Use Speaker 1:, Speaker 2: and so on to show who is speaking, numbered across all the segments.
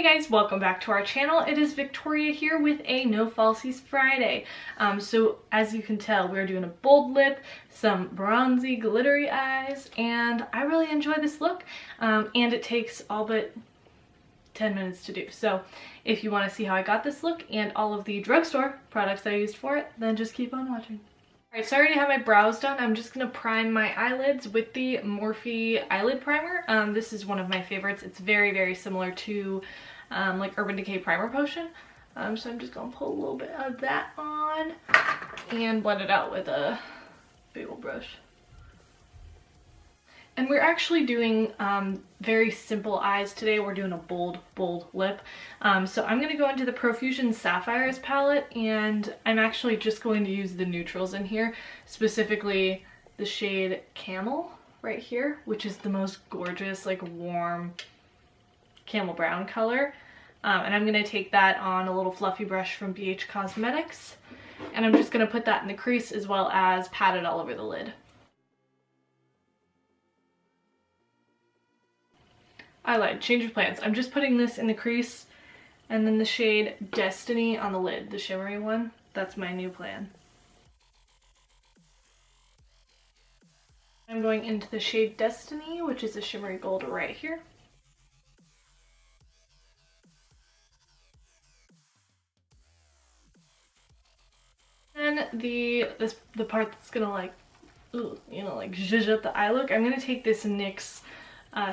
Speaker 1: Hey guys, welcome back to our channel. It is Victoria here with a No Falsies Friday. So as you can tell, we're doing a bold lip, some bronzy glittery eyes, and I really enjoy this look. And it takes all but 10 minutes to do. So if you want to see how I got this look and all of the drugstore products I used for it, then just keep on watching. Alright, so I already have my brows done. I'm just going to prime my eyelids with the Morphe Eyelid Primer. This is one of my favorites. It's very, very similar to like Urban Decay Primer Potion. So I'm just going to pull a little bit of that on and blend it out with a big old brush. And we're actually doing very simple eyes today. We're doing a bold lip. So I'm going to go into the Profusion Sapphires palette, and I'm actually just going to use the neutrals in here, specifically the shade Camel right here, which is the most gorgeous, like warm camel brown color. And I'm going to take that on a little fluffy brush from BH Cosmetics, and I'm just going to put that in the crease as well as pat it all over the lid. Eyelid, change of plans. I'm just putting this in the crease and then the shade Destiny on the lid, the shimmery one. That's my new plan. I'm going into the shade Destiny, which is a shimmery gold right here. And the part that's gonna like, ooh, you know, like zhuzh up the eye look, I'm gonna take this NYX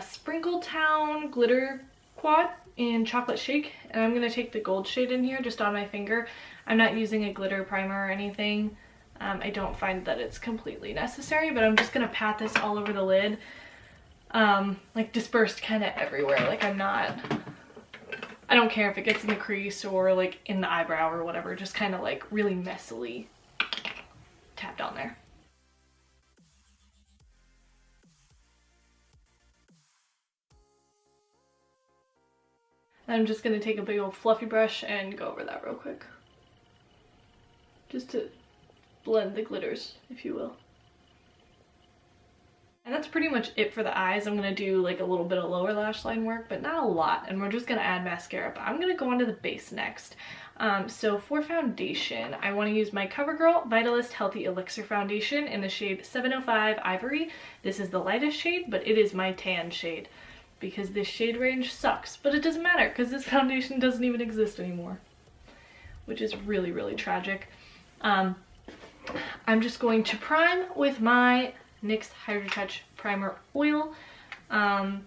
Speaker 1: Sprinkle Town Glitter Quad in Chocolate Shake, and I'm going to take the gold shade in here just on my finger. I'm not using a glitter primer or anything. I don't find that it's completely necessary, but I'm just going to pat this all over the lid, like dispersed kind of everywhere. Like I don't care if it gets in the crease or like in the eyebrow or whatever, just kind of like really messily tapped on there. I'm just going to take a big old fluffy brush and go over that real quick. Just to blend the glitters, if you will. And that's pretty much it for the eyes. I'm going to do like a little bit of lower lash line work, but not a lot. And we're just going to add mascara. But I'm going to go on to the base next. So for foundation, I want to use my Covergirl Vitalist Healthy Elixir Foundation in the shade 705 Ivory. This is the lightest shade, but it is my tan shade, because this shade range sucks, but it doesn't matter because this foundation doesn't even exist anymore, which is really, really tragic. I'm just going to prime with my NYX Hydra Touch Primer Oil. I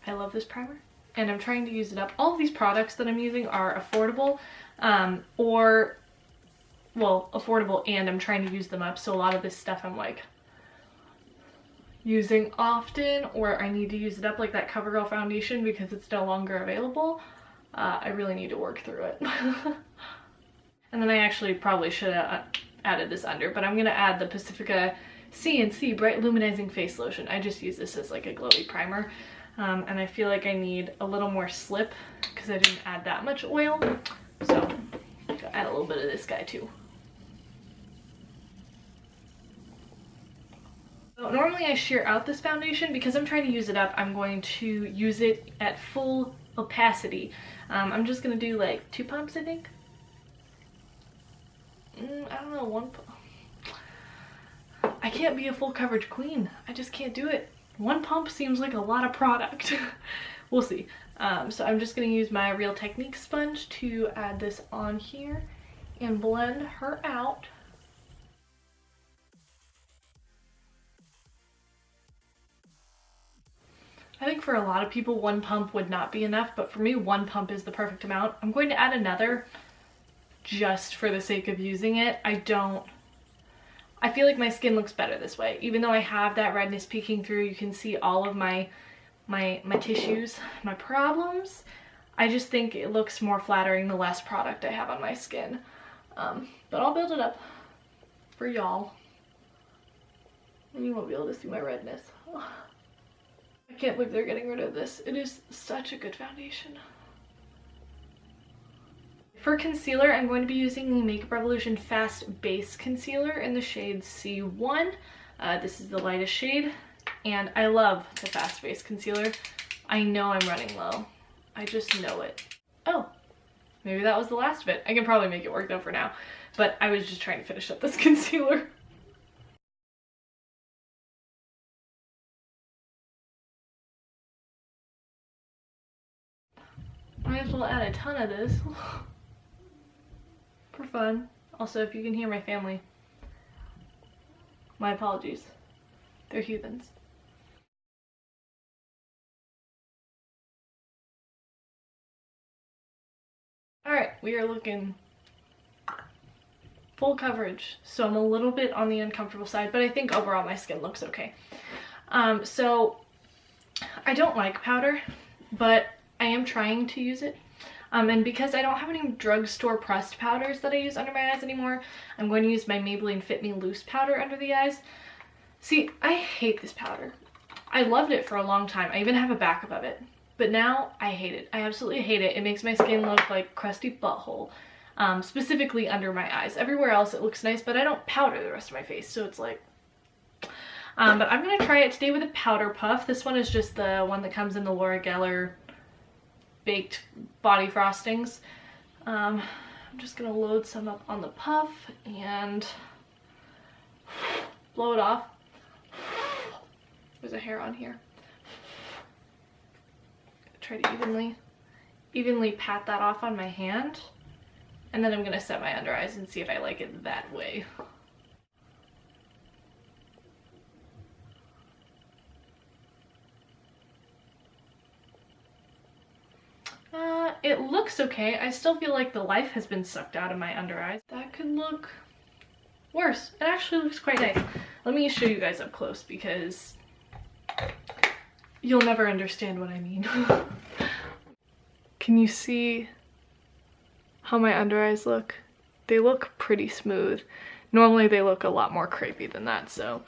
Speaker 1: love this primer, and I'm trying to use it up. All of these products that I'm using are affordable, affordable, and I'm trying to use them up, so a lot of this stuff I'm like using often, or I need to use it up, like that CoverGirl foundation, because it's no longer available. I really need to work through it. And then I actually probably should have added this under, but I'm going to add the Pacifica CNC Bright Luminizing Face Lotion. I just use this as like a glowy primer, and I feel like I need a little more slip because I didn't add that much oil, so I'll add a little bit of this guy too. So normally I sheer out this foundation. Because I'm trying to use it up, I'm going to use it at full opacity. I'm just going to do like 2 pumps, I think. I don't know, 1 pump. I can't be a full coverage queen. I just can't do it. 1 pump seems like a lot of product. We'll see. So I'm just going to use my Real Technique sponge to add this on here and blend her out. I think for a lot of people 1 pump would not be enough, but for me 1 pump is the perfect amount. I'm going to add another just for the sake of using it. I feel like my skin looks better this way. Even though I have that redness peeking through, you can see all of my tissues, my problems. I just think it looks more flattering the less product I have on my skin. But I'll build it up for y'all, and you won't be able to see my redness. I can't believe they're getting rid of this. It is such a good foundation. For concealer, I'm going to be using the Makeup Revolution Fast Base Concealer in the shade C1. This is the lightest shade, and I love the Fast Base Concealer. I know I'm running low. I just know it. Oh, maybe that was the last of it. I can probably make it work though for now, but I was just trying to finish up this concealer. Might as well add a ton of this for fun. Also, if you can hear my family, my apologies. They're heathens. Alright, we are looking full coverage, so I'm a little bit on the uncomfortable side, but I think overall my skin looks okay. So I don't like powder, but I am trying to use it. And because I don't have any drugstore pressed powders that I use under my eyes anymore, I'm going to use my Maybelline Fit Me Loose powder under the eyes. See, I hate this powder. I loved it for a long time. I even have a backup of it. But now I hate it. I absolutely hate it. It makes my skin look like crusty butthole. Specifically under my eyes. Everywhere else it looks nice, but I don't powder the rest of my face, so it's like... but I'm going to try it today with a powder puff. This one is just the one that comes in the L'Oreal baked body frostings. I'm just going to load some up on the puff and blow it off. There's a hair on here. Try to evenly pat that off on my hand. And then I'm going to set my under eyes and see if I like it that way. It looks okay. I still feel like the life has been sucked out of my under eyes. That could look worse. It actually looks quite nice. Let me show you guys up close because you'll never understand what I mean. Can you see how my under eyes look? They look pretty smooth. Normally they look a lot more crepey than that, so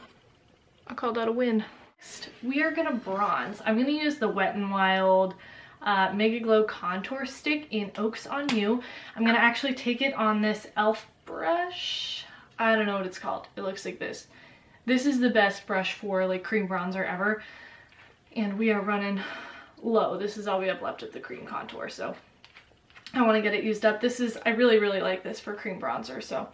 Speaker 1: I'll call that a win. Next, we are gonna bronze. I'm gonna use the Wet n Wild Mega Glow Contour Stick in Oaks on You. I'm gonna actually take it on this e.l.f. brush. I don't know what it's called. It looks like this. This is the best brush for like cream bronzer ever. And we are running low. This is all we have left of the cream contour, so I want to get it used up. This is, I really like this for cream bronzer, so.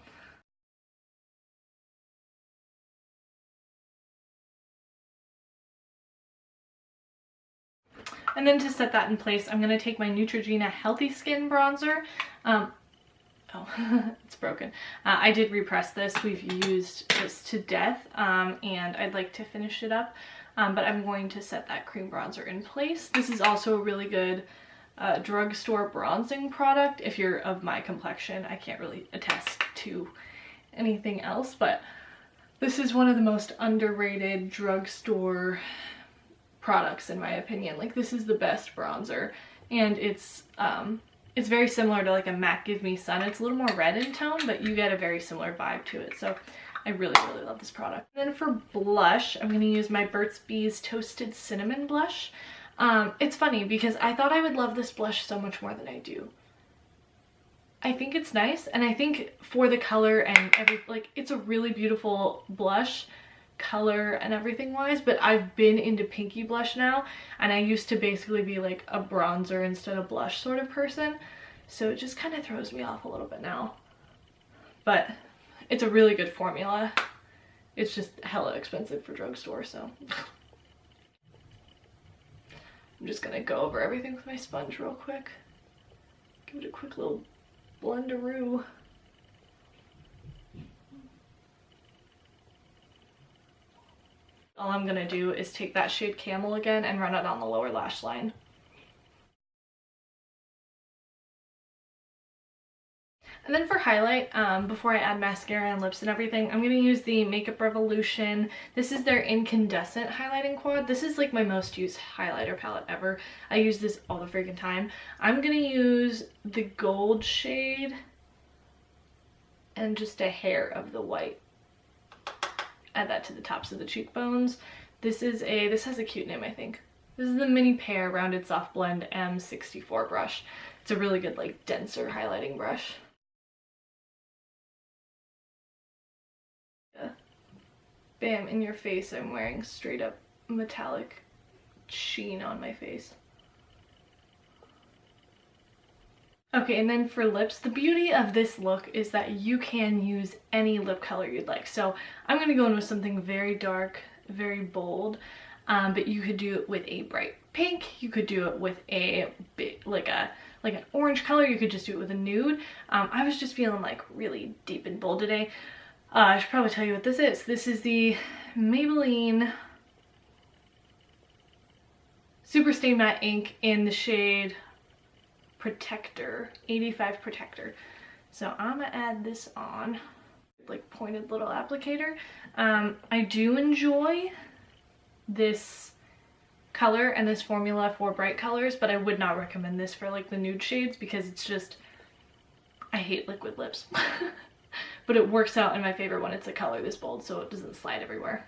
Speaker 1: And then to set that in place, I'm going to take my Neutrogena Healthy Skin Bronzer. Oh, it's broken. I did repress this. We've used this to death, and I'd like to finish it up. But I'm going to set that cream bronzer in place. This is also a really good drugstore bronzing product if you're of my complexion. I can't really attest to anything else, but this is one of the most underrated drugstore products in my opinion. Like, this is the best bronzer, and it's very similar to like a MAC Give Me Sun. It's a little more red in tone, but you get a very similar vibe to it, so I really love this product. And then for blush, I'm going to use my Burt's Bees Toasted Cinnamon blush. It's funny because I thought I would love this blush so much more than I do. I think it's nice, and I think for the color and it's a really beautiful blush, color and everything wise, but I've been into pinky blush now, and I used to basically be like a bronzer instead of blush sort of person, so it just kind of throws me off a little bit now. But it's a really good formula. It's just hella expensive for drugstore, so I'm just gonna go over everything with my sponge real quick. Give it a quick little blenderoo. All I'm gonna do is take that shade Camel again and run it on the lower lash line. And then for highlight, before I add mascara and lips and everything, I'm gonna use the Makeup Revolution. This is their Incandescent highlighting quad. This is like my most used highlighter palette ever. I use this all the freaking time. I'm gonna use the gold shade and just a hair of the white. Add that to the tops of the cheekbones. This has a cute name, I think. This is the Mini Pear Rounded Soft Blend M64 brush. It's a really good, like, denser highlighting brush. Bam, in your face, I'm wearing straight up metallic sheen on my face. Okay, and then for lips, the beauty of this look is that you can use any lip color you'd like. So I'm gonna go in with something very dark, very bold, but you could do it with a bright pink. You could do it with a bit like an orange color. You could just do it with a nude. I was just feeling like really deep and bold today. I should probably tell you what this is. This is the Maybelline Superstay Matte Ink in the shade Protector, 85 Protector. So I'm gonna add this on, like pointed little applicator. I do enjoy this color and this formula for bright colors, but I would not recommend this for like the nude shades because it's just, I hate liquid lips. But it works out in my favor when it's a color this bold so it doesn't slide everywhere.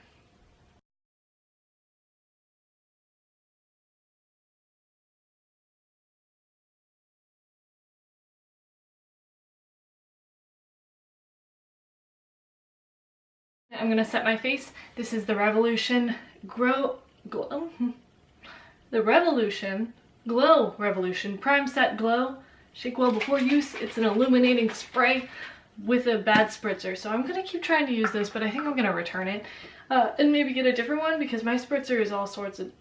Speaker 1: I'm gonna set my face. This is the Revolution Glow Revolution Prime Set Glow. Shake well before use. It's an illuminating spray with a bad spritzer. So I'm gonna keep trying to use this, but I think I'm gonna return it and maybe get a different one because my spritzer is all sorts of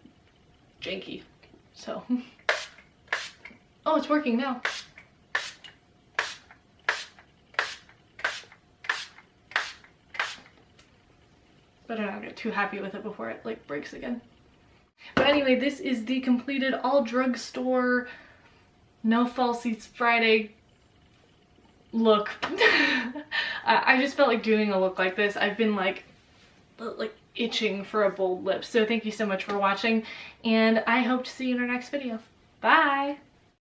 Speaker 1: janky. So, oh, it's working now. Better not get too happy with it before it like breaks again. But anyway, this is the completed all drugstore, no falsies Friday look. I just felt like doing a look like this. I've been like itching for a bold lip. So thank you so much for watching, and I hope to see you in our next video. Bye!